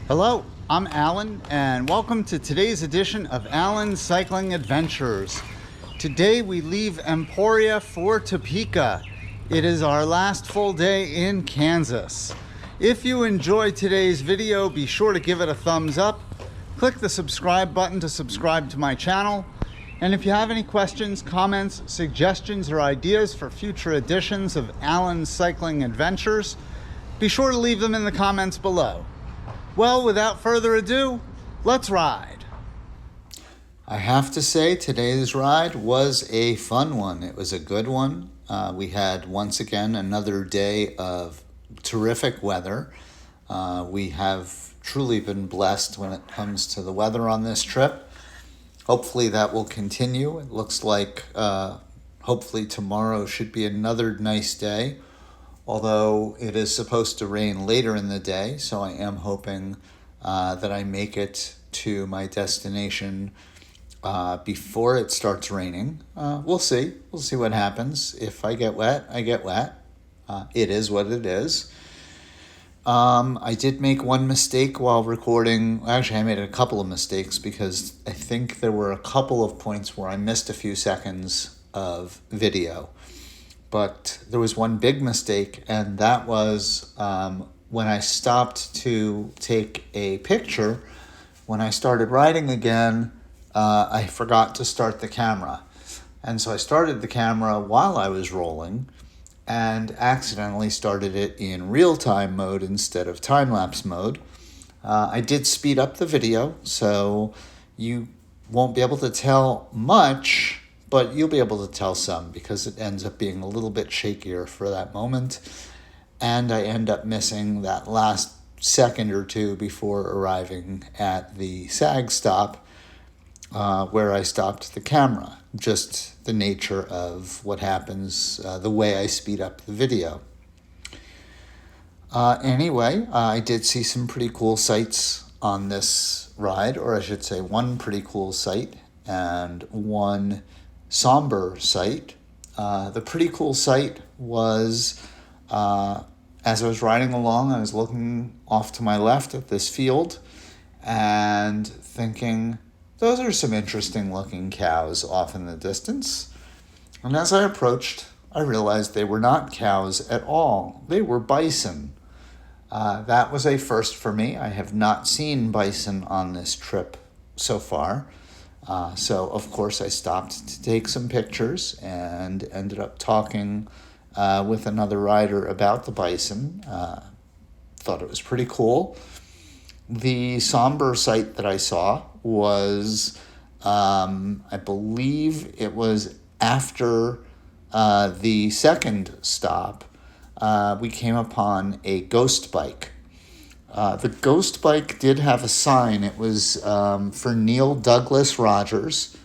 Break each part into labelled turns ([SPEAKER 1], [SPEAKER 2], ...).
[SPEAKER 1] Hello, I'm Alan, and welcome to today's edition of Alan's Cycling Adventures. Today we leave Emporia for Topeka. It is our last full day in Kansas. If you enjoyed today's video, be sure to give it a thumbs up. Click the subscribe button to subscribe to my channel. And if you have any questions, comments, suggestions, or ideas for future editions of Alan's Cycling Adventures, be sure to leave them in the comments below. Well, without further ado, let's ride. I have to say today's ride was a fun one. It was a good one. We had once again another day of terrific weather. We have truly been blessed when it comes to the weather on this trip. Hopefully that will continue. It looks like hopefully tomorrow should be another nice day. Although it is supposed to rain later in the day, so I am hoping that I make it to my destination before it starts raining. We'll see. We'll see what happens. If I get wet, I get wet. It is what it is. I did make one mistake while recording. Actually, I made a couple of mistakes because I think there were a couple of points where I missed a few seconds of video. But there was one big mistake, and that was when I stopped to take a picture. When I started riding again, I forgot to start the camera. And so I started the camera while I was rolling and accidentally started it in real-time mode instead of time-lapse mode. I did speed up the video, so you won't be able to tell much, but you'll be able to tell some because it ends up being a little bit shakier for that moment. And I end up missing that last second or two before arriving at the SAG stop where I stopped the camera. Just the nature of what happens, the way I speed up the video. Anyway, I did see some pretty cool sights on this ride, or I should say one pretty cool sight and one somber sight. The pretty cool sight was as I was riding along, I was looking off to my left at this field and thinking, those are some interesting looking cows off in the distance. And as I approached, I realized they were not cows at all. They were bison. That was a first for me. I have not seen bison on this trip so far. So, of course, I stopped to take some pictures and ended up talking with another rider about the bison. Thought it was pretty cool. The somber sight that I saw was, I believe it was after the second stop, we came upon a ghost bike. The ghost bike did have a sign. It was for Neil Douglas Rogers,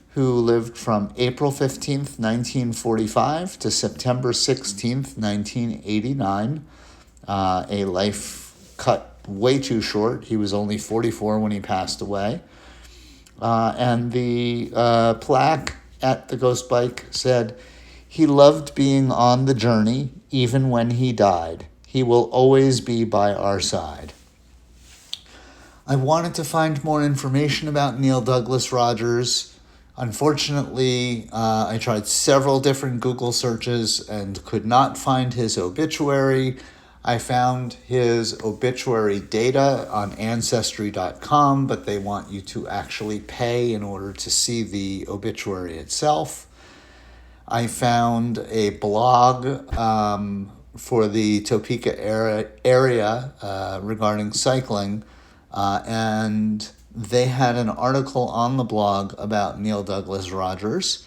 [SPEAKER 1] who lived from April 15th, 1945 to September 16th, 1989. A life cut way too short. He was only 44 when he passed away. And the plaque at the ghost bike said, "He loved being on the journey, even when he died. He will always be by our side." I wanted to find more information about Neil Douglas Rogers. Unfortunately, I tried several different Google searches and could not find his obituary. I found his obituary data on Ancestry.com, but they want you to actually pay in order to see the obituary itself. I found a blog for the Topeka area regarding cycling, and they had an article on the blog about Neil Douglas Rogers.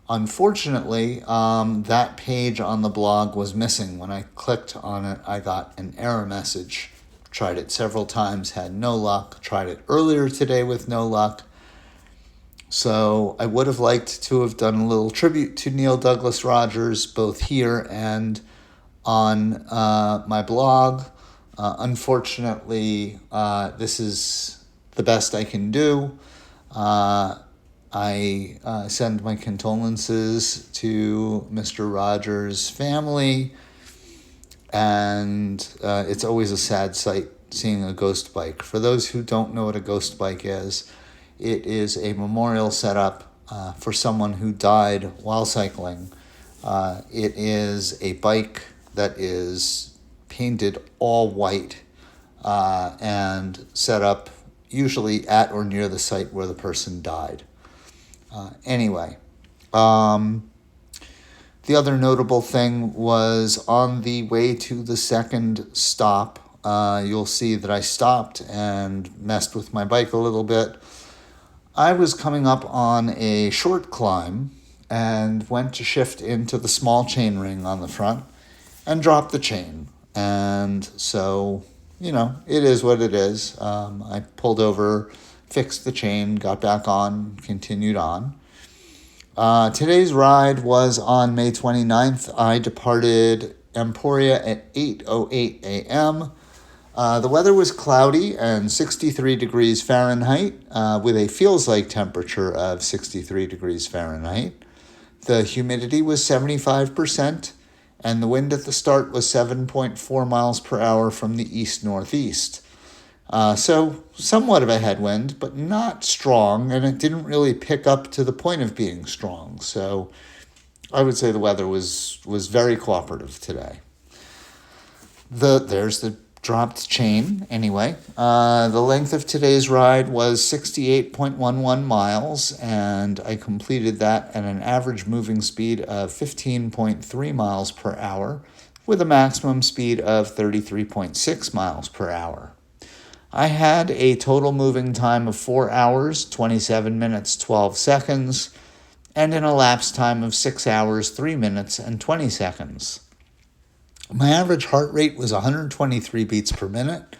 [SPEAKER 1] Unfortunately, that page on the blog was missing. When I clicked on it, I got an error message. Tried it several times, had no luck. Tried it earlier today with no luck. So I would have liked to have done a little tribute to Neil Douglas Rogers, both here and on my blog. Unfortunately, this is the best I can do. I send my condolences to Mr. Rogers' family, and it's always a sad sight seeing a ghost bike. For those who don't know what a ghost bike is, it is a memorial setup for someone who died while cycling. It is a bike that is painted all white and set up usually at or near the site where the person died. Anyway, the other notable thing was on the way to the second stop, you'll see that I stopped and messed with my bike a little bit. I was coming up on a short climb and went to shift into the small chain ring on the front and dropped the chain. And so, it is what it is. I pulled over, fixed the chain, got back on, continued on. Today's ride was on May 29th. I departed Emporia at 8:08 a.m. The weather was cloudy and 63 degrees Fahrenheit with a feels-like temperature of 63 degrees Fahrenheit. The humidity was 75%, and the wind at the start was 7.4 miles per hour from the east-northeast. So somewhat of a headwind, but not strong, and it didn't really pick up to the point of being strong. So I would say the weather was very cooperative today. There's the dropped chain anyway. The length of today's ride was 68.11 miles, and I completed that at an average moving speed of 15.3 miles per hour with a maximum speed of 33.6 miles per hour. I had a total moving time of 4 hours, 27 minutes, 12 seconds, and an elapsed time of 6 hours, 3 minutes, and 20 seconds. My average heart rate was 123 beats per minute,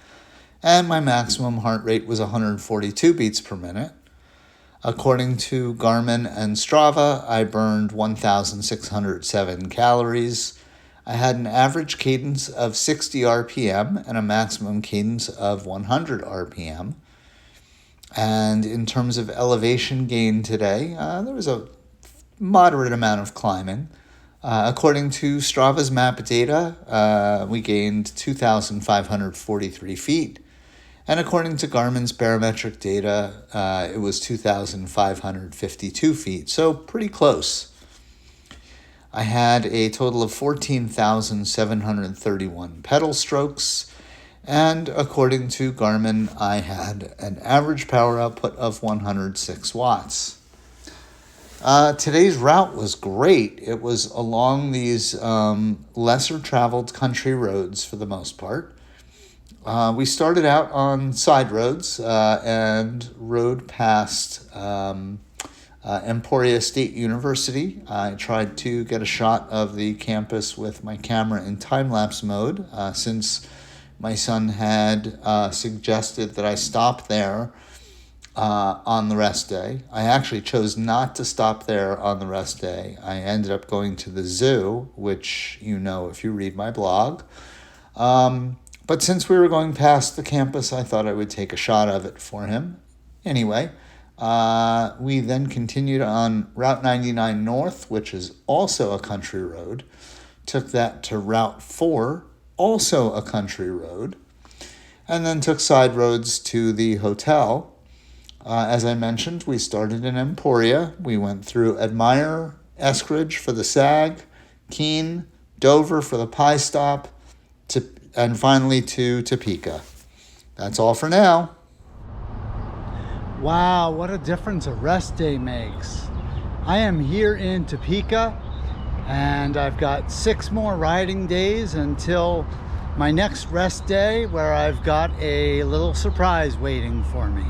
[SPEAKER 1] and my maximum heart rate was 142 beats per minute. According to Garmin and Strava, I burned 1,607 calories. I had an average cadence of 60 RPM and a maximum cadence of 100 RPM. And in terms of elevation gain today, there was a moderate amount of climbing. According to Strava's map data, we gained 2,543 feet. And according to Garmin's barometric data, it was 2,552 feet, so pretty close. I had a total of 14,731 pedal strokes, and according to Garmin, I had an average power output of 106 watts. Today's route was great. It was along these lesser traveled country roads for the most part. We started out on side roads and rode past Emporia State University. I tried to get a shot of the campus with my camera in time-lapse mode since my son had suggested that I stop there on the rest day. I actually chose not to stop there on the rest day. I ended up going to the zoo, which you know if you read my blog. But since we were going past the campus, I thought I would take a shot of it for him. Anyway, we then continued on Route 99 North, which is also a country road. Took that to Route 4, also a country road. And then took side roads to the hotel. As I mentioned, we started in Emporia. We went through Admire, Eskridge for the Sag, Keene, Dover for the Pie Stop, and finally to Topeka. That's all for now.
[SPEAKER 2] Wow, what a difference a rest day makes. I am here in Topeka, and I've got 6 more riding days until my next rest day, where I've got a little surprise waiting for me.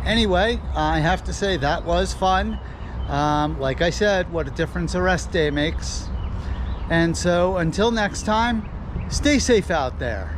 [SPEAKER 2] Anyway, I have to say that was fun. Like I said, what a difference a rest day makes. And so until next time, stay safe out there.